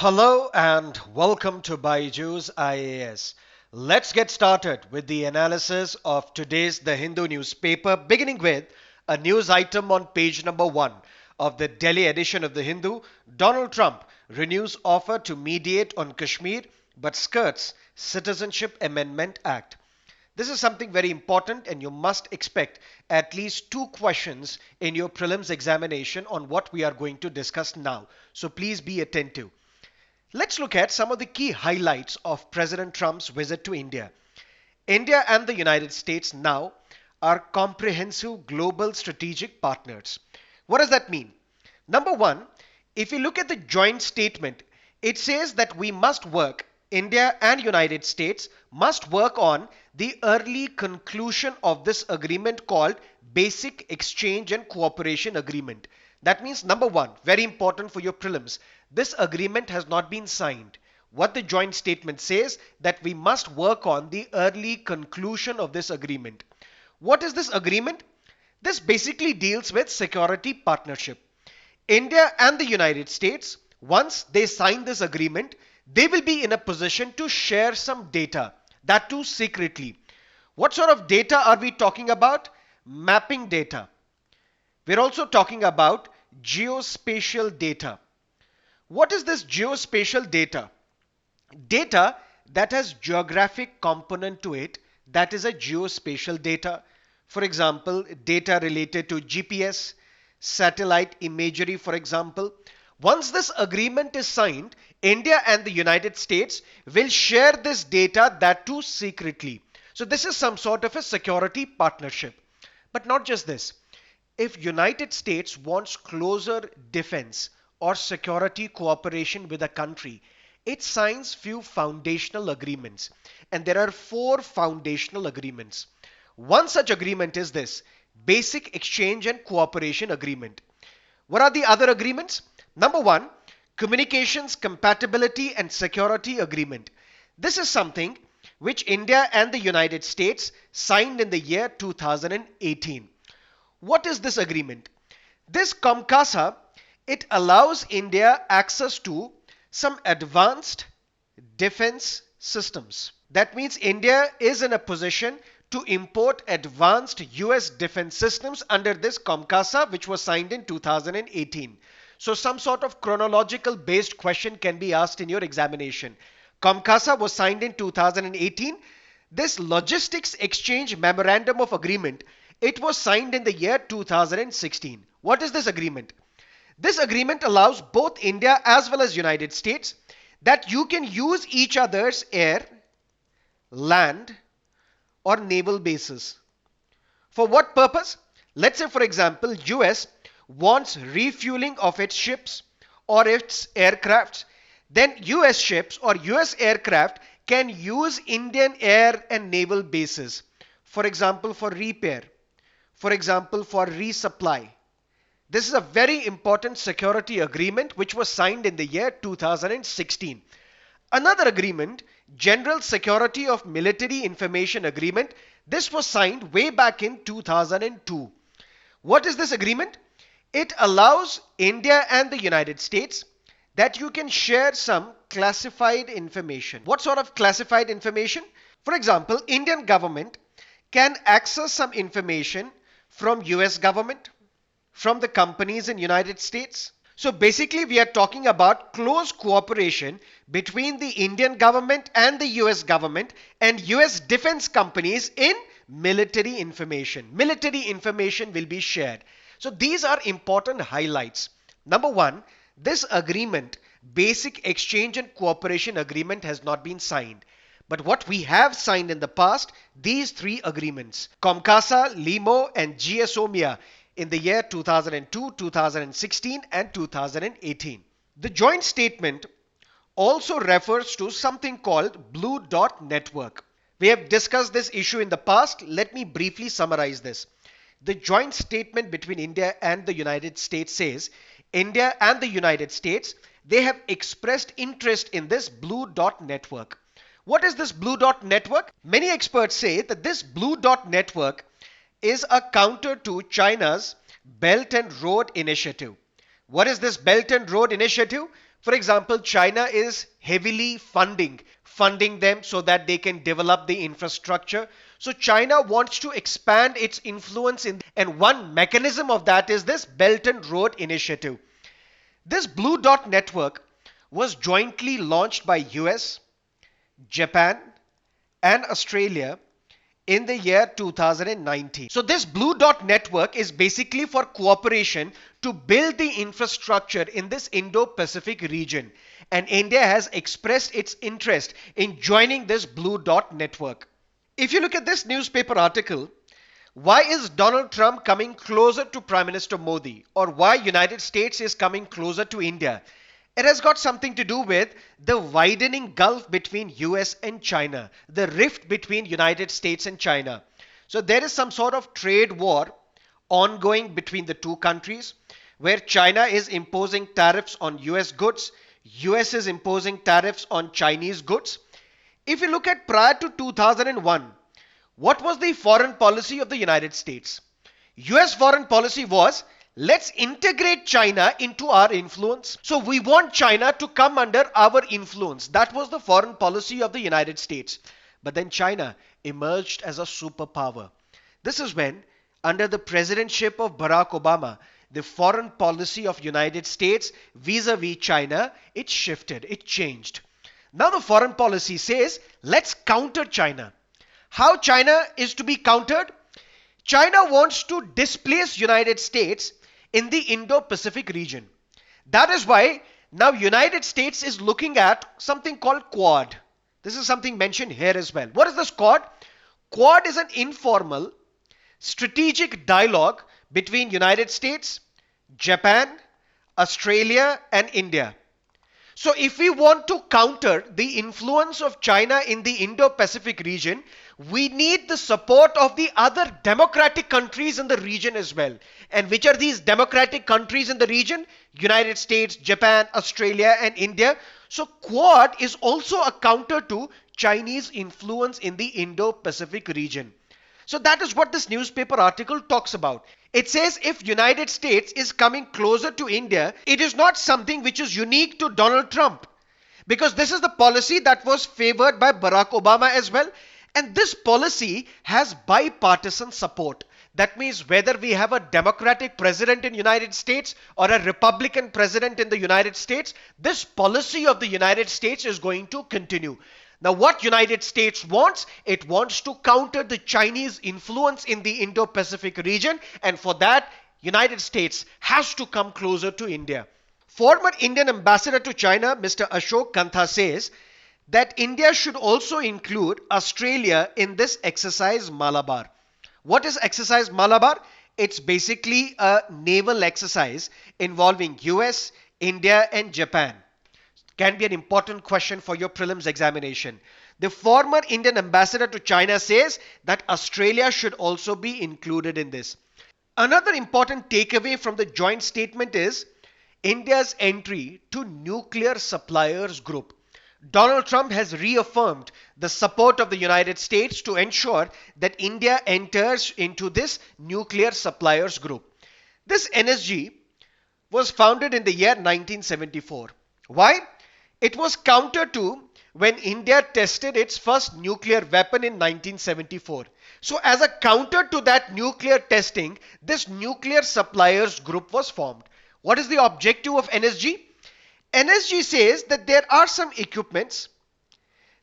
Hello and welcome to BYJU'S IAS. Let's get started with the analysis of today's The Hindu newspaper, beginning with a news item on page number 1 of the Delhi edition of The Hindu. Donald Trump renews offer to mediate on Kashmir but skirts Citizenship Amendment Act. This is something very important, and you must expect at least 2 questions in your prelims examination on what we are going to discuss now. So please be attentive. Let's look at some of the key highlights of President Trump's visit to India. India and the United States now are comprehensive global strategic partners. What does that mean? Number one, if you look at the joint statement, it says that we must work, India and United States must work on the early conclusion of this agreement called Basic Exchange and Cooperation Agreement. That means number one, very important for your prelims, this agreement has not been signed. What the joint statement says that we must work on the early conclusion of this agreement. What is this agreement? This basically deals with security partnership. India and the United States, once they sign this agreement, they will be in a position to share some data, that too secretly. What sort of data are we talking about? Mapping data. We're also talking about geospatial data. What is this geospatial data? Data that has geographic component to it, that is a geospatial data. For example, data related to GPS, satellite imagery, for example. Once this agreement is signed, India and the United States will share this data, that too secretly. So this is some sort of a security partnership. But not just this. If United States wants closer defense or security cooperation with a country, it signs few foundational agreements. And there are 4 foundational agreements. One such agreement is this Basic Exchange and Cooperation Agreement. What are the other agreements? Number 1, Communications Compatibility and Security Agreement. This is something which India and the United States signed in the year 2018. What is this agreement? This COMCASA, it allows India access to some advanced defense systems. That means India is in a position to import advanced US defense systems under this COMCASA, which was signed in 2018. So some sort of chronological based question can be asked in your examination. COMCASA was signed in 2018. This Logistics Exchange Memorandum of Agreement, it was signed in the year 2016. What is this agreement? This agreement allows both India as well as United States that you can use each other's air, land, or naval bases. For what purpose? Let's say, for example, US wants refueling of its ships or its aircrafts, then US ships or US aircraft can use Indian air and naval bases. For example, for repair. For example, for resupply. This is a very important security agreement which was signed in the year 2016. Another agreement, General Security of Military Information Agreement, this was signed way back in 2002. What is this agreement? It allows India and the United States that you can share some classified information. What sort of classified information? For example, Indian government can access some information from US government, from the companies in United States. So basically we are talking about close cooperation between the Indian government and the US government and US defense companies in military information. Military information will be shared. So these are important highlights. Number one, this agreement, Basic Exchange and Cooperation Agreement, has not been signed. But what we have signed in the past, these 3 agreements, COMCASA, LIMO and GSOMIA, in the year 2002, 2016 and 2018. The joint statement also refers to something called Blue Dot Network. We have discussed this issue in the past. Let me briefly summarize this. The joint statement between India and the United States says India and the United States, they have expressed interest in this Blue Dot Network. What is this Blue Dot Network? Many experts say that this Blue Dot Network is a counter to China's Belt and Road Initiative. What is this Belt and Road Initiative? For example, China is heavily funding them so that they can develop the infrastructure. So China wants to expand its influence and one mechanism of that is this Belt and Road Initiative. This Blue Dot network was jointly launched by US, Japan, and Australia in the year 2019. So this Blue Dot network is basically for cooperation to build the infrastructure in this Indo-Pacific region. And India has expressed its interest in joining this Blue Dot network. If you look at this newspaper article, why is Donald Trump coming closer to Prime Minister Modi, or why United States is coming closer to India? It has got something to do with the widening gulf between US and China, the rift between United States and China. So there is some sort of trade war ongoing between the two countries where China is imposing tariffs on US goods, US is imposing tariffs on Chinese goods. If you look at prior to 2001, what was the foreign policy of the United States? US foreign policy was, let's integrate China into our influence. So we want China to come under our influence. That was the foreign policy of the United States. But then China emerged as a superpower. This is when, under the presidentship of Barack Obama, the foreign policy of United States vis-a-vis China, it shifted, it changed. Now the foreign policy says, let's counter China. How China is to be countered? China wants to displace United States in the Indo-Pacific region. That is why now United States is looking at something called Quad. This is something mentioned here as well. What is this Quad? Quad is an informal strategic dialogue between United States, Japan, Australia and India. So if we want to counter the influence of China in the Indo-Pacific region, we need the support of the other democratic countries in the region as well. And which are these democratic countries in the region? United States, Japan, Australia and India. So Quad is also a counter to Chinese influence in the Indo-Pacific region. So that is what this newspaper article talks about. It says if United States is coming closer to India, it is not something which is unique to Donald Trump. Because this is the policy that was favored by Barack Obama as well. And this policy has bipartisan support. That means whether we have a Democratic president in the United States or a Republican president in the United States, this policy of the United States is going to continue. Now what United States wants, it wants to counter the Chinese influence in the Indo-Pacific region, and for that United States has to come closer to India. Former Indian ambassador to China, Mr. Ashok Kantha says that India should also include Australia in this exercise Malabar. What is exercise Malabar? It's basically a naval exercise involving US, India and Japan. Can be an important question for your prelims examination. The former Indian ambassador to China says that Australia should also be included in this. Another important takeaway from the joint statement is India's entry to nuclear suppliers group. Donald Trump has reaffirmed the support of the United States to ensure that India enters into this nuclear suppliers group. This NSG was founded in the year 1974. Why? It was counter to when India tested its first nuclear weapon in 1974. So as a counter to that nuclear testing, this nuclear suppliers group was formed. What is the objective of NSG? NSG says that there are some equipments,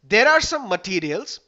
there are some materials.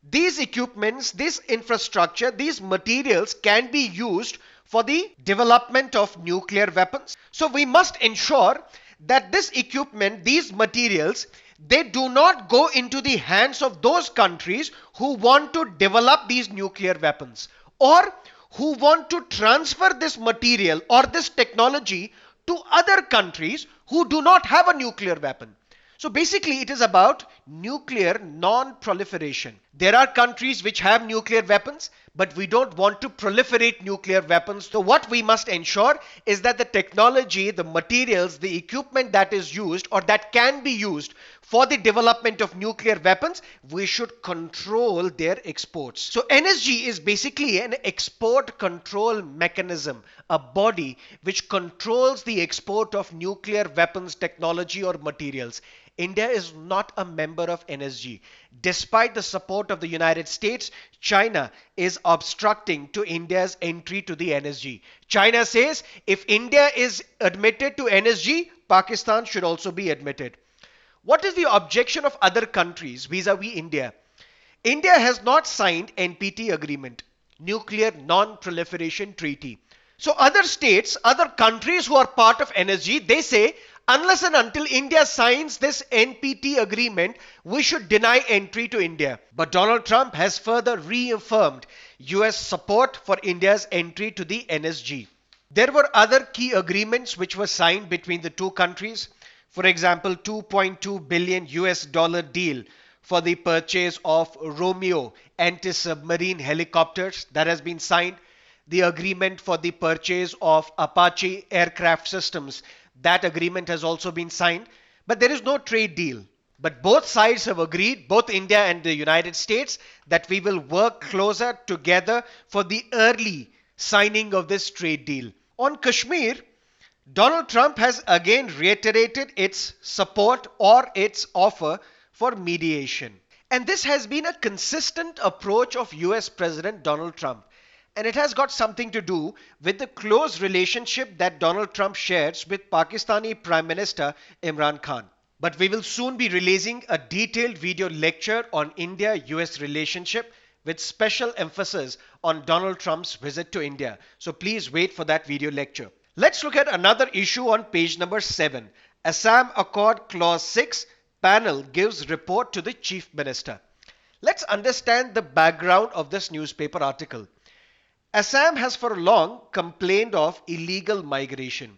These equipments, this infrastructure, these materials can be used for the development of nuclear weapons. So we must ensure that this equipment, these materials, they do not go into the hands of those countries who want to develop these nuclear weapons or who want to transfer this material or this technology to other countries who do not have a nuclear weapon. So basically it is about nuclear non-proliferation. There are countries which have nuclear weapons, but we don't want to proliferate nuclear weapons. So what we must ensure is that the technology, the materials, the equipment that is used or that can be used for the development of nuclear weapons, we should control their exports. So NSG is basically an export control mechanism, a body which controls the export of nuclear weapons technology or materials. India is not a member of NSG. Despite the support of the United States, China is obstructing to India's entry to the NSG. China says if India is admitted to NSG, Pakistan should also be admitted. What is the objection of other countries vis-a-vis India? India has not signed NPT agreement, Nuclear Non-Proliferation Treaty. So other states, other countries who are part of NSG, they say unless and until India signs this NPT agreement, we should deny entry to India. But Donald Trump has further reaffirmed US support for India's entry to the NSG. There were other key agreements which were signed between the two countries. For example, $2.2 billion US dollar deal for the purchase of Romeo anti-submarine helicopters that has been signed. The agreement for the purchase of Apache aircraft systems, that agreement has also been signed. But there is no trade deal. But both sides have agreed, both India and the United States, that we will work closer together for the early signing of this trade deal. On Kashmir, Donald Trump has again reiterated its support or its offer for mediation. And this has been a consistent approach of US President Donald Trump. And it has got something to do with the close relationship that Donald Trump shares with Pakistani Prime Minister Imran Khan. But we will soon be releasing a detailed video lecture on India-US relationship with special emphasis on Donald Trump's visit to India. So please wait for that video lecture. Let's look at another issue on page number 7. Assam Accord Clause 6, panel gives report to the Chief Minister. Let's understand the background of this newspaper article. Assam has for long complained of illegal migration.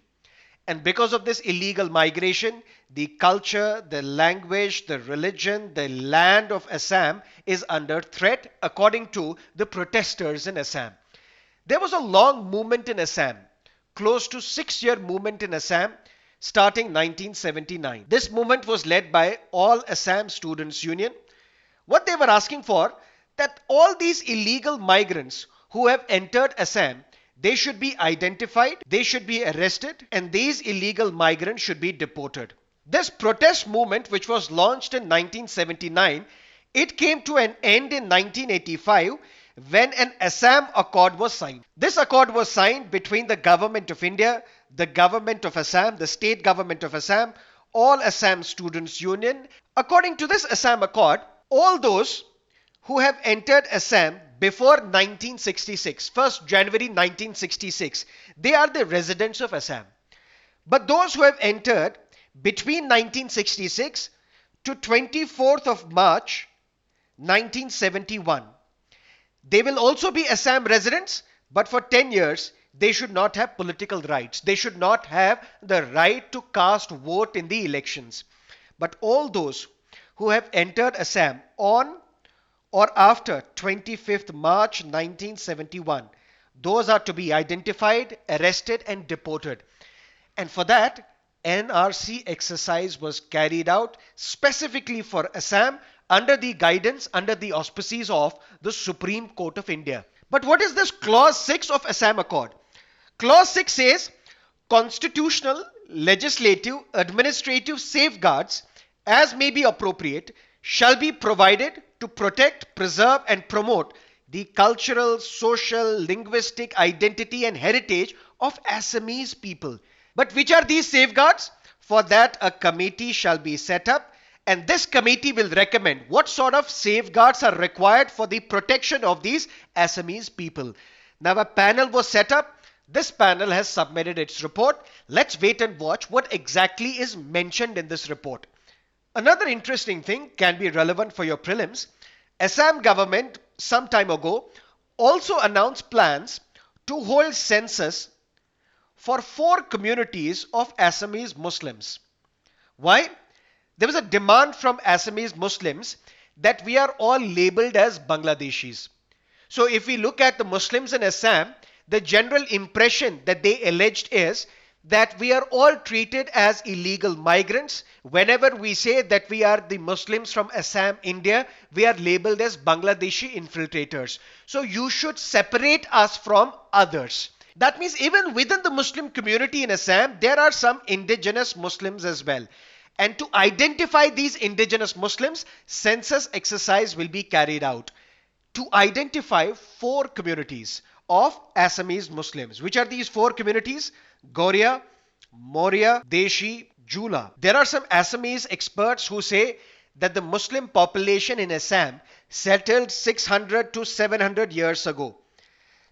And because of this illegal migration, the culture, the language, the religion, the land of Assam is under threat according to the protesters in Assam. There was a long movement in Assam, close to 6-year movement in Assam, starting 1979. This movement was led by All Assam Students Union. What they were asking for, that all these illegal migrants who have entered Assam, they should be identified, they should be arrested, and these illegal migrants should be deported. This protest movement, which was launched in 1979, it came to an end in 1985 when an Assam Accord was signed. This accord was signed between the government of India, the government of Assam, the state government of Assam, All Assam Students Union. According to this Assam Accord, all those who have entered Assam before 1966, 1st January 1966, they are the residents of Assam. But those who have entered between 1966 to 24th of March 1971, they will also be Assam residents, but for 10 years, they should not have political rights. They should not have the right to cast vote in the elections. But all those who have entered Assam on or after 25th March 1971, those are to be identified, arrested and deported. And for that, NRC exercise was carried out specifically for Assam under the guidance, under the auspices of the Supreme Court of India. But what is this Clause 6 of Assam Accord? Clause 6 says, constitutional, legislative, administrative safeguards as may be appropriate shall be provided to protect, preserve and promote the cultural, social, linguistic identity and heritage of Assamese people. But which are these safeguards? For that a committee shall be set up, and this committee will recommend what sort of safeguards are required for the protection of these Assamese people. Now a panel was set up. This panel has submitted its report. Let's wait and watch what exactly is mentioned in this report. Another interesting thing can be relevant for your prelims. Assam government some time ago also announced plans to hold census for 4 communities of Assamese Muslims. Why? There was a demand from Assamese Muslims that we are all labeled as Bangladeshis. So if we look at the Muslims in Assam, the general impression that they alleged is that we are all treated as illegal migrants. Whenever we say that we are the Muslims from Assam, India, we are labeled as Bangladeshi infiltrators. So you should separate us from others. That means even within the Muslim community in Assam, there are some indigenous Muslims as well. And to identify these indigenous Muslims, census exercise will be carried out to identify four communities of Assamese Muslims. Which are these four communities? Goria, Moria, Deshi, Jula. There are some Assamese experts who say that the Muslim population in Assam settled 600 to 700 years ago.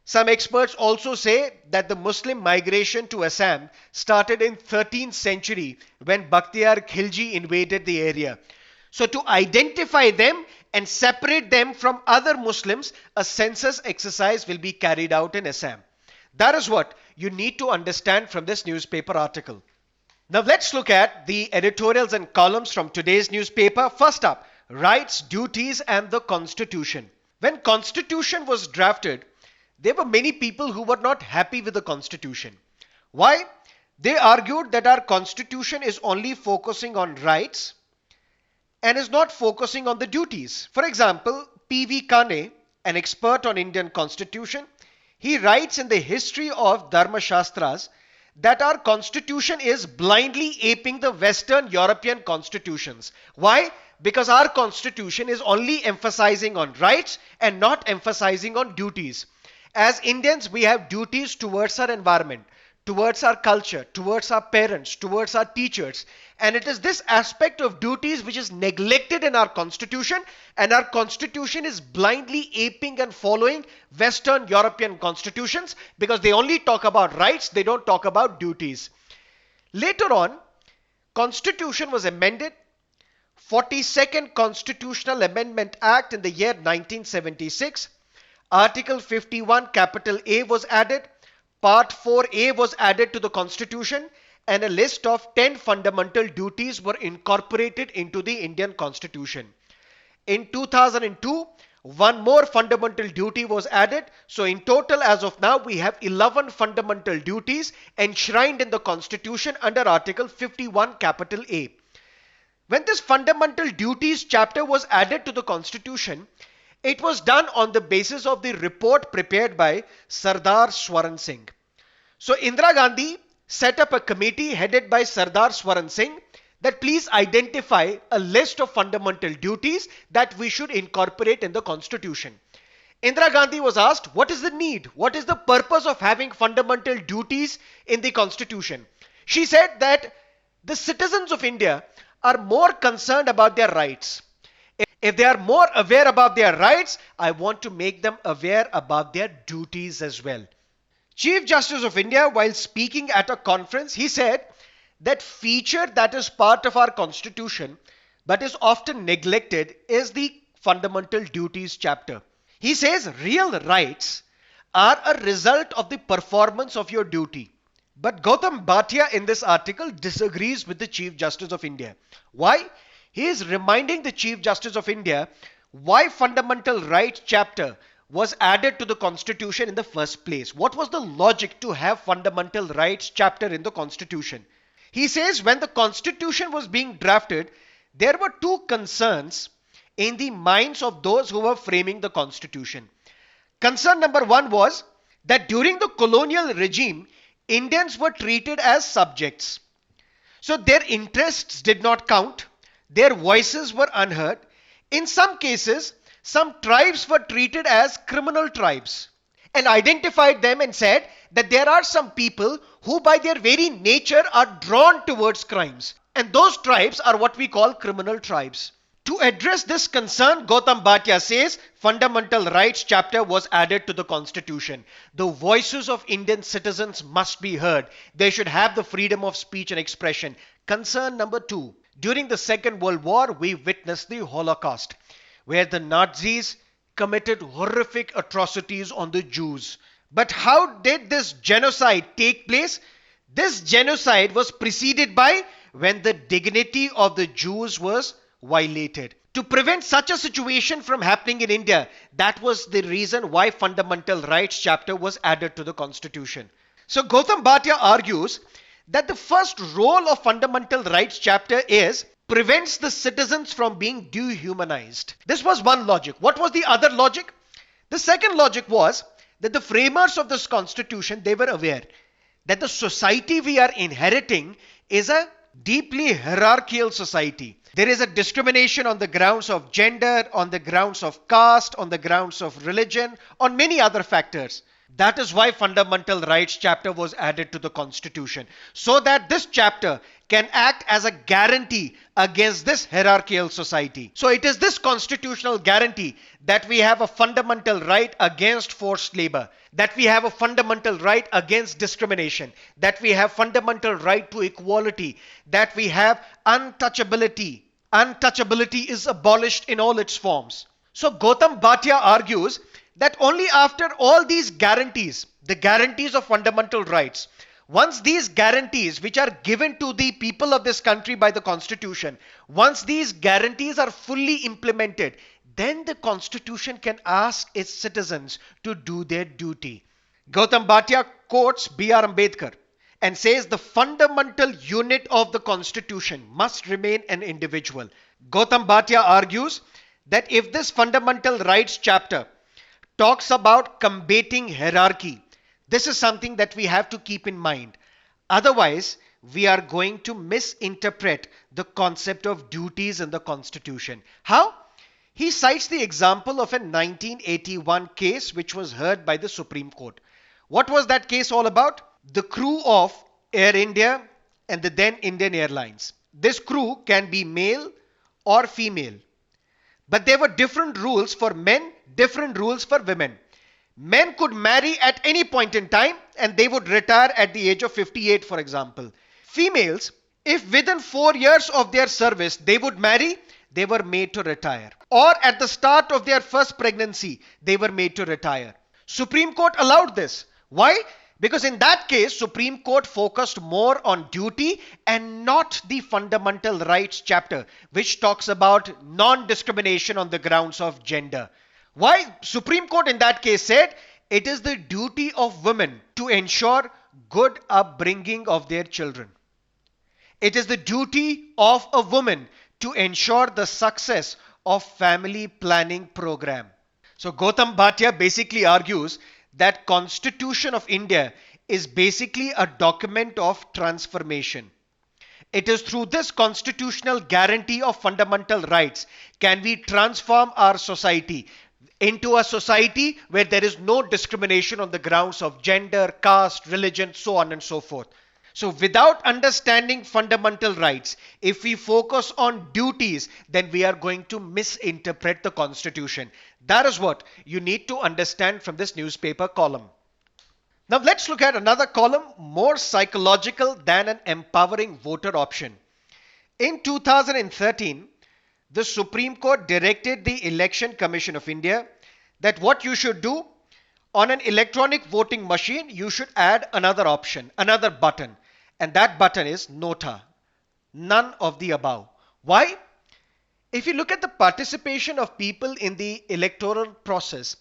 Some experts also say that the Muslim migration to Assam started in 13th century when Bakhtiyar Khilji invaded the area. So to identify them and separate them from other Muslims, a census exercise will be carried out in Assam. That is what you need to understand from this newspaper article. Now let's look at the editorials and columns from today's newspaper. First up, rights, duties and the Constitution. When Constitution was drafted, there were many people who were not happy with the Constitution. Why? They argued that our Constitution is only focusing on rights and is not focusing on the duties. For example, P.V. Kane, an expert on Indian Constitution, he writes in the history of Dharma Shastras that our Constitution is blindly aping the Western European constitutions. Why? Because our Constitution is only emphasizing on rights and not emphasizing on duties. As Indians, we have duties towards our environment, towards our culture, towards our parents, towards our teachers. And it is this aspect of duties which is neglected in our Constitution, and our Constitution is blindly aping and following Western European constitutions because they only talk about rights, they don't talk about duties. Later on, Constitution was amended. 42nd Constitutional Amendment Act in the year 1976. Article 51 capital A was added. Part 4A was added to the Constitution, and a list of 10 fundamental duties were incorporated into the Indian Constitution. In 2002, one more fundamental duty was added. So in total, as of now, we have 11 fundamental duties enshrined in the Constitution under Article 51 capital A. When this fundamental duties chapter was added to the Constitution, it was done on the basis of the report prepared by Sardar Swaran Singh. So Indira Gandhi set up a committee headed by Sardar Swaran Singh that please identify a list of fundamental duties that we should incorporate in the Constitution. Indira Gandhi was asked, what is the need? What is the purpose of having fundamental duties in the Constitution? She said that the citizens of India are more concerned about their rights. If they are more aware about their rights, I want to make them aware about their duties as well. Chief Justice of India, while speaking at a conference, he said that feature that is part of our Constitution but is often neglected is the fundamental duties chapter. He says real rights are a result of the performance of your duty. But Gautam Bhatia in this article disagrees with the Chief Justice of India. Why? He is reminding the Chief Justice of India why fundamental rights chapter was added to the Constitution in the first place. What was the logic to have fundamental rights chapter in the Constitution? He says when the Constitution was being drafted, there were two concerns in the minds of those who were framing the Constitution. Concern number one was that during the colonial regime, Indians were treated as subjects. So their interests did not count. Their voices were unheard. In some cases, some tribes were treated as criminal tribes and identified them and said that there are some people who by their very nature are drawn towards crimes. And those tribes are what we call criminal tribes. To address this concern, Gautam Bhatia says fundamental rights chapter was added to the Constitution. The voices of Indian citizens must be heard. They should have the freedom of speech and expression. Concern number two. During the Second World War, we witnessed the Holocaust, where the Nazis committed horrific atrocities on the Jews. But how did this genocide take place? This genocide was preceded by when the dignity of the Jews was violated. To prevent such a situation from happening in India, that was the reason why Fundamental Rights chapter was added to the Constitution. So Gautam Bhatia argues that the first role of Fundamental Rights chapter is prevents the citizens from being dehumanized. This was one logic. What was the other logic? The second logic was that the framers of this constitution, they were aware that the society we are inheriting is a deeply hierarchical society. There is a discrimination on the grounds of gender, on the grounds of caste, on the grounds of religion, on many other factors. That is why Fundamental Rights chapter was added to the Constitution, so that this chapter can act as a guarantee against this hierarchical society. So it is this constitutional guarantee that we have a fundamental right against forced labor, that we have a fundamental right against discrimination, that we have fundamental right to equality, that we have untouchability. Untouchability is abolished in all its forms. So Gautam Bhatia argues that only after all these guarantees, the guarantees of fundamental rights, once these guarantees which are given to the people of this country by the Constitution, once these guarantees are fully implemented, then the Constitution can ask its citizens to do their duty. Gautam Bhatia quotes B.R. Ambedkar and says the fundamental unit of the Constitution must remain an individual. Gautam Bhatia argues that if this fundamental rights chapter talks about combating hierarchy, this is something that we have to keep in mind. Otherwise, we are going to misinterpret the concept of duties in the Constitution. How? He cites the example of a 1981 case which was heard by the Supreme Court. What was that case all about? The crew of Air India and the then Indian Airlines. This crew can be male or female. But there were different rules for men, different rules for women. Men could marry at any point in time and they would retire at the age of 58, for example. Females, if within 4 years of their service they would marry, they were made to retire. Or at the start of their first pregnancy, they were made to retire. Supreme Court allowed this. Why? Because in that case, Supreme Court focused more on duty and not the fundamental rights chapter, which talks about non-discrimination on the grounds of gender. Why? Supreme Court in that case said it is the duty of women to ensure good upbringing of their children. It is the duty of a woman to ensure the success of family planning program. So Gautam Bhatia basically argues that Constitution of India is basically a document of transformation. It is through this constitutional guarantee of fundamental rights can we transform our society into a society where there is no discrimination on the grounds of gender, caste, religion, so on and so forth. So without understanding fundamental rights, if we focus on duties, then we are going to misinterpret the Constitution. That is what you need to understand from this newspaper column. Now let's look at another column, more psychological than an empowering voter option. In 2013, the Supreme Court directed the Election Commission of India that what you should do on an electronic voting machine, you should add another option, another button. And that button is NOTA. None of the above. Why? If you look at the participation of people in the electoral process,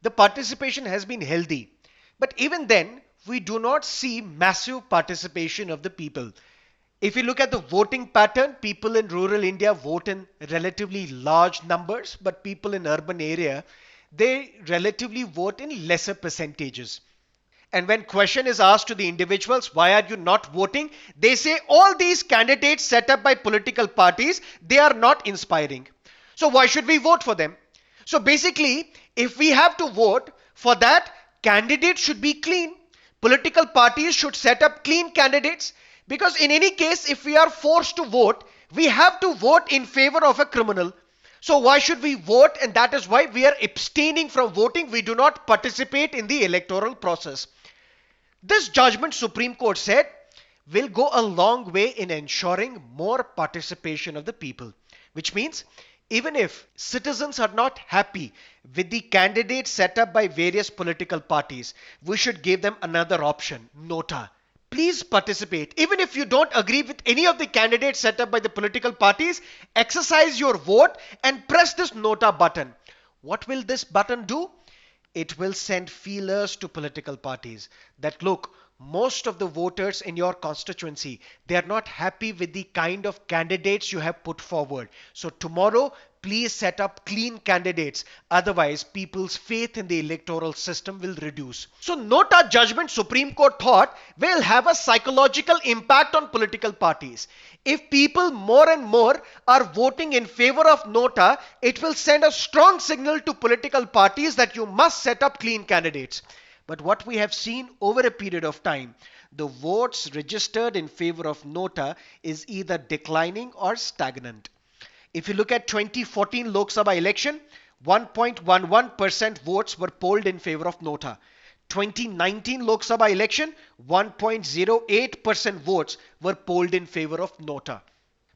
the participation has been healthy. But even then, we do not see massive participation of the people. If you look at the voting pattern, people in rural India vote in relatively large numbers, but people in urban area, they relatively vote in lesser percentages. And when question is asked to the individuals, why are you not voting? They say all these candidates set up by political parties, they are not inspiring. So why should we vote for them? So basically, if we have to vote, for that, candidates should be clean. Political parties should set up clean candidates. Because in any case, if we are forced to vote, we have to vote in favor of a criminal. So why should we vote? And that is why we are abstaining from voting. We do not participate in the electoral process. This judgment, Supreme Court said, will go a long way in ensuring more participation of the people. Which means, even if citizens are not happy with the candidates set up by various political parties, we should give them another option, NOTA. Please participate. Even if you don't agree with any of the candidates set up by the political parties, exercise your vote and press this NOTA button. What will this button do? It will send feelers to political parties that look, most of the voters in your constituency, they are not happy with the kind of candidates you have put forward. So tomorrow, please set up clean candidates. Otherwise, people's faith in the electoral system will reduce. So NOTA judgment, Supreme Court thought, will have a psychological impact on political parties. If people more and more are voting in favor of NOTA, it will send a strong signal to political parties that you must set up clean candidates. But what we have seen over a period of time, the votes registered in favor of NOTA is either declining or stagnant. If you look at 2014 Lok Sabha election, 1.11% votes were polled in favor of NOTA. 2019 Lok Sabha election, 1.08% votes were polled in favor of NOTA.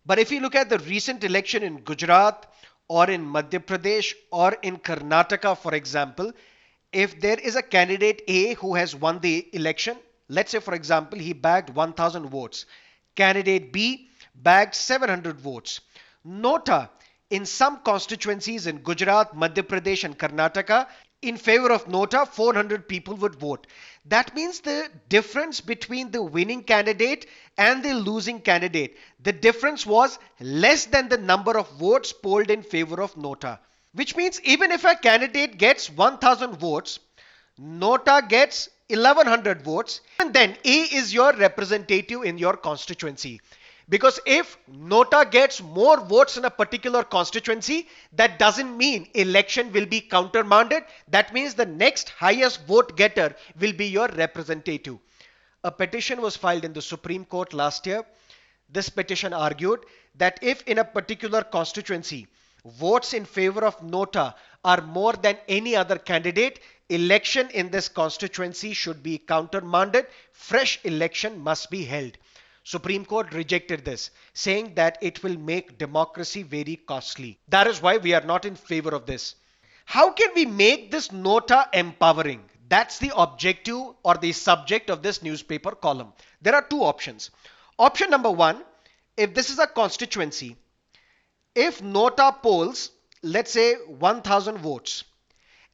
But if you look at the recent election in Gujarat or in Madhya Pradesh or in Karnataka, for example, if there is a candidate A who has won the election, let's say for example he bagged 1000 votes, candidate B bagged 700 votes. NOTA in some constituencies in Gujarat, Madhya Pradesh and Karnataka, in favor of NOTA, 400 people would vote. That means the difference between the winning candidate and the losing candidate, the difference was less than the number of votes polled in favor of NOTA. Which means even if a candidate gets 1000 votes, NOTA gets 1100 votes, and then A is your representative in your constituency. Because if NOTA gets more votes in a particular constituency, that doesn't mean election will be countermanded. That means the next highest vote getter will be your representative. A petition was filed in the Supreme Court last year. This petition argued that if in a particular constituency, votes in favor of NOTA are more than any other candidate, election in this constituency should be countermanded. Fresh election must be held. Supreme Court rejected this, saying that it will make democracy very costly. That is why we are not in favor of this. How can we make this NOTA empowering? That's the objective or the subject of this newspaper column. There are two options. Option number one, if this is a constituency, if NOTA polls, let's say 1000 votes,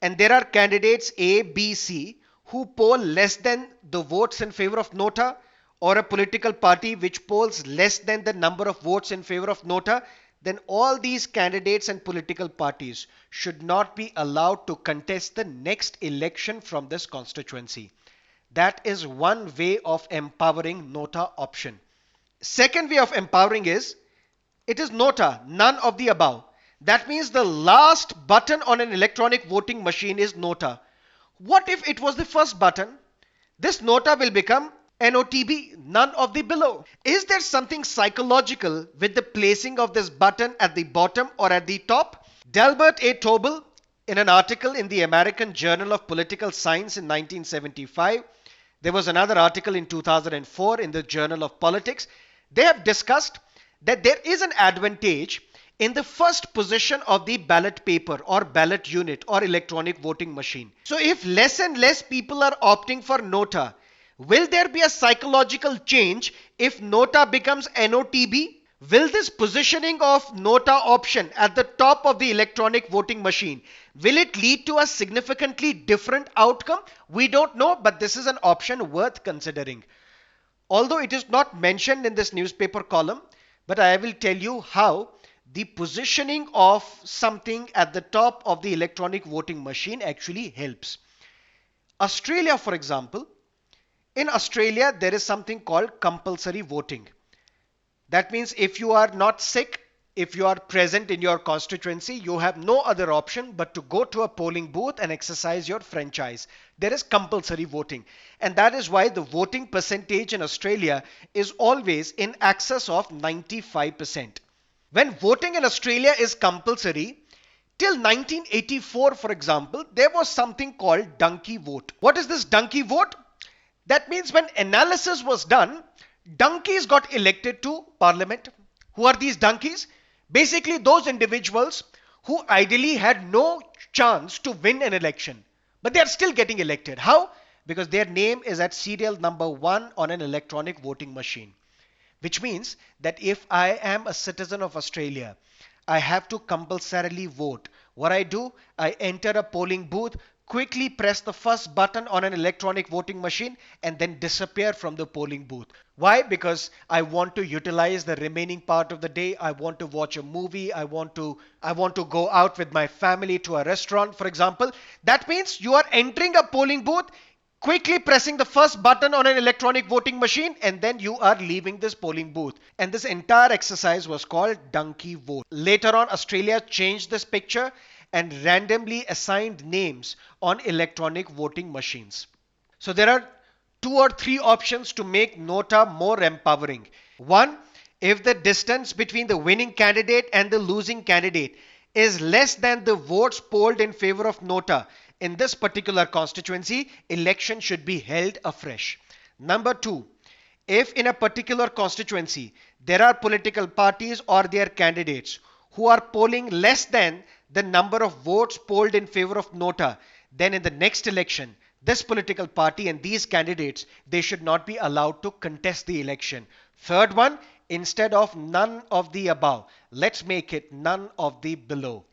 and there are candidates A, B, C who poll less than the votes in favor of NOTA, or a political party which polls less than the number of votes in favor of NOTA, then all these candidates and political parties should not be allowed to contest the next election from this constituency. That is one way of empowering NOTA option. Second way of empowering is, it is NOTA, none of the above. That means the last button on an electronic voting machine is NOTA. What if it was the first button? This NOTA will become NOTB, none of the below. Is there something psychological with the placing of this button at the bottom or at the top? Delbert A. Tobel, in an article in the American Journal of Political Science in 1975, there was another article in 2004 in the Journal of Politics, they have discussed that there is an advantage in the first position of the ballot paper or ballot unit or electronic voting machine. So if less and less people are opting for NOTA, will there be a psychological change if NOTA becomes NOTB? Will this positioning of NOTA option at the top of the electronic voting machine, will it lead to a significantly different outcome? We don't know, but this is an option worth considering. Although it is not mentioned in this newspaper column, but I will tell you how the positioning of something at the top of the electronic voting machine actually helps. Australia, for example, in Australia, there is something called compulsory voting. That means if you are not sick, if you are present in your constituency, you have no other option but to go to a polling booth and exercise your franchise. There is compulsory voting. And that is why the voting percentage in Australia is always in excess of 95%. When voting in Australia is compulsory, till 1984, for example, there was something called donkey vote. What is this donkey vote? That means when analysis was done, donkeys got elected to parliament. Who are these donkeys? Basically those individuals who ideally had no chance to win an election, but they are still getting elected. How? because their name is at serial number 1 on an electronic voting machine. Which means that if I am a citizen of Australia, I have to compulsorily vote. What I do, I enter a polling booth, quickly press the first button on an electronic voting machine, and then disappear from the polling booth. Why? Because I want to utilize the remaining part of the day. I want to watch a movie. I want to go out with my family to a restaurant, for example. That means you are entering a polling booth, quickly pressing the first button on an electronic voting machine, and then you are leaving this polling booth. And this entire exercise was called donkey vote. Later on, Australia changed this picture and randomly assigned names on electronic voting machines. So there are 2 or 3 options to make NOTA more empowering. One, if the distance between the winning candidate and the losing candidate is less than the votes polled in favor of NOTA in this particular constituency, election should be held afresh. Number 2, if in a particular constituency there are political parties or their candidates who are polling less than the number of votes polled in favor of NOTA, then in the next election, this political party and these candidates, they should not be allowed to contest the election. Third one, instead of none of the above, let's make it none of the below.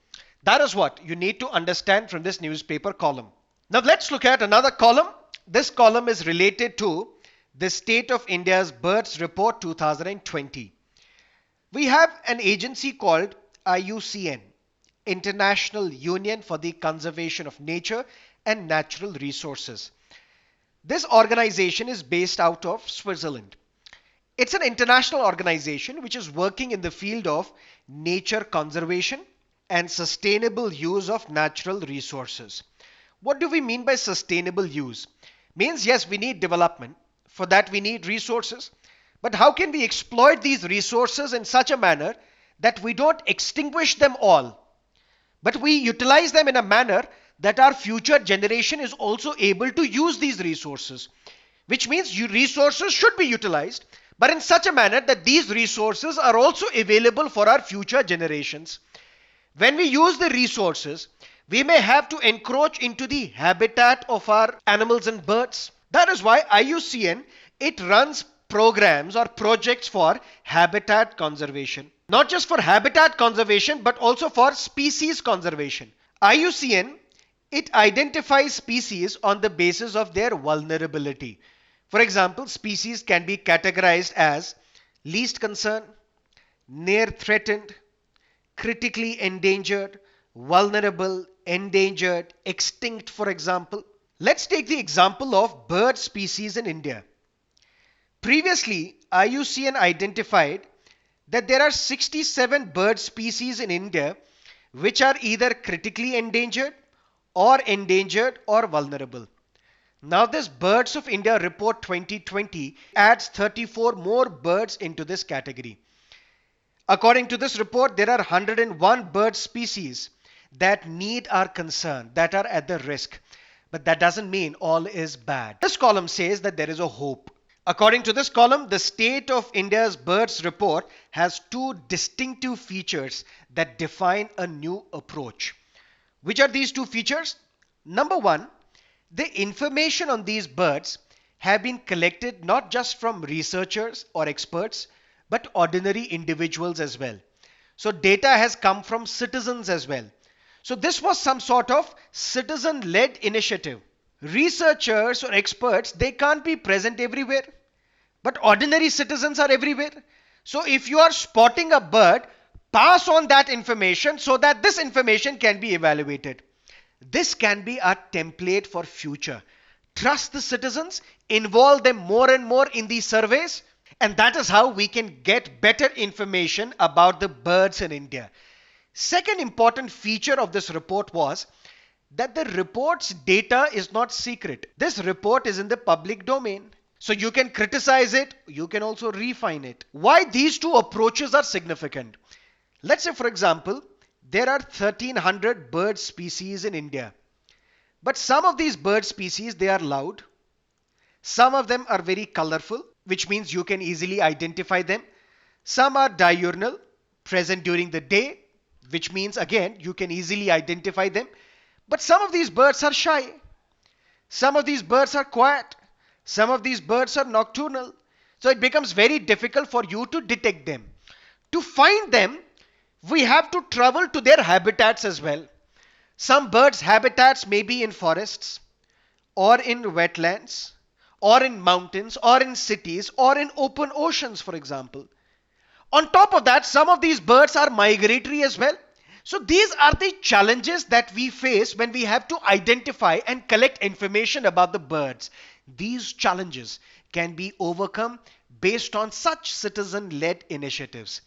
That is what you need to understand from this newspaper column. Now let's look at another column. This column is related to the State of India's Birds Report 2020. We have an agency called IUCN, International Union for the Conservation of Nature and Natural Resources. This organization is based out of Switzerland. It's an international organization which is working in the field of nature conservation and sustainable use of natural resources. What do we mean by sustainable use? Means yes, we need development. For that we need resources. But how can we exploit these resources in such a manner that we don't extinguish them all, but we utilize them in a manner that our future generation is also able to use these resources? Which means resources should be utilized, but in such a manner that these resources are also available for our future generations. When we use the resources, we may have to encroach into the habitat of our animals and birds. That is why IUCN, it runs programs or projects for habitat conservation. Not just for habitat conservation, but also for species conservation. IUCN, it identifies species on the basis of their vulnerability. For example, species can be categorized as least concern, near threatened, critically endangered, vulnerable, endangered, extinct, for example. Let's take the example of bird species in India. Previously, IUCN identified that there are 67 bird species in India which are either critically endangered or vulnerable. Now this Birds of India Report 2020 adds 34 more birds into this category. According to this report, there are 101 bird species that need our concern, that are at the risk. But that doesn't mean all is bad. This column says that there is a hope. According to this column, the State of India's Birds Report has 2 distinctive features that define a new approach. Which are these 2 features? Number 1, the information on these birds have been collected not just from researchers or experts, but ordinary individuals as well. So data has come from citizens as well. So this was some sort of citizen-led initiative. Researchers or experts, they can't be present everywhere, but ordinary citizens are everywhere. So if you are spotting a bird, pass on that information so that this information can be evaluated. This can be a template for future. Trust the citizens, involve them more and more in these surveys, and that is how we can get better information about the birds in India. Second important feature of this report was that the report's data is not secret. This report is in the public domain. So you can criticize it, you can also refine it. Why these 2 approaches are significant? Let's say, for example, there are 1300 bird species in India. But some of these bird species, they are loud. Some of them are very colorful, which means you can easily identify them. Some are diurnal, present during the day, which means again, you can easily identify them. But some of these birds are shy. Some of these birds are quiet. Some of these birds are nocturnal. So it becomes very difficult for you to detect them. To find them, we have to travel to their habitats as well. Some birds' habitats may be in forests, or in wetlands, or in mountains, or in cities, or in open oceans, for example. On top of that, some of these birds are migratory as well. So these are the challenges that we face when we have to identify and collect information about the birds. These challenges can be overcome based on such citizen-led initiatives.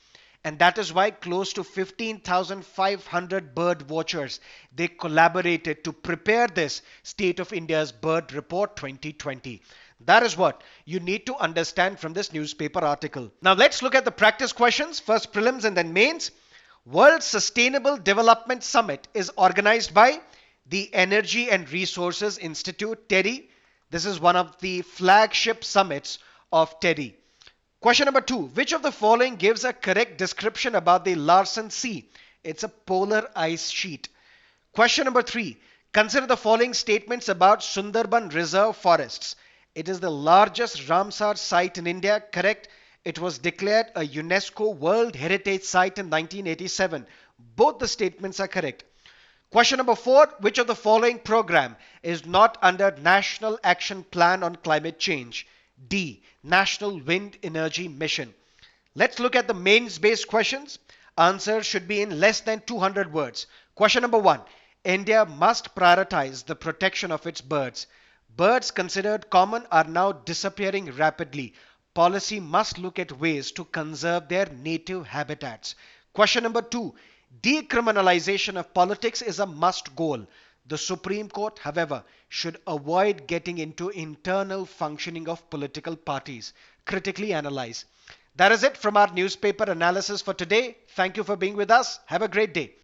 And that is why close to 15,500 bird watchers, they collaborated to prepare this State of India's Bird Report 2020. That is what you need to understand from this newspaper article. Now let's look at the practice questions. First prelims and then mains. World Sustainable Development Summit is organized by the Energy and Resources Institute, TERI. This is one of the flagship summits of TERI. Question number 2. Which of the following gives a correct description about the Larsen Sea? It's a polar ice sheet. Question number 3. Consider the following statements about Sundarban Reserve Forests. It is the largest Ramsar site in India. Correct. It was declared a UNESCO World Heritage Site in 1987. Both the statements are correct. Question number 4. Which of the following program is not under National Action Plan on Climate Change? D. National Wind Energy Mission. Let's look at the mains based questions. Answers should be in less than 200 words. Question number 1. India must prioritize the protection of its birds. Birds considered common are now disappearing rapidly. Policy must look at ways to conserve their native habitats. Question number 2. Decriminalization of politics is a must goal. The Supreme Court, however, should avoid getting into internal functioning of political parties. Critically analyze. That is it from our newspaper analysis for today. Thank you for being with us. Have a great day.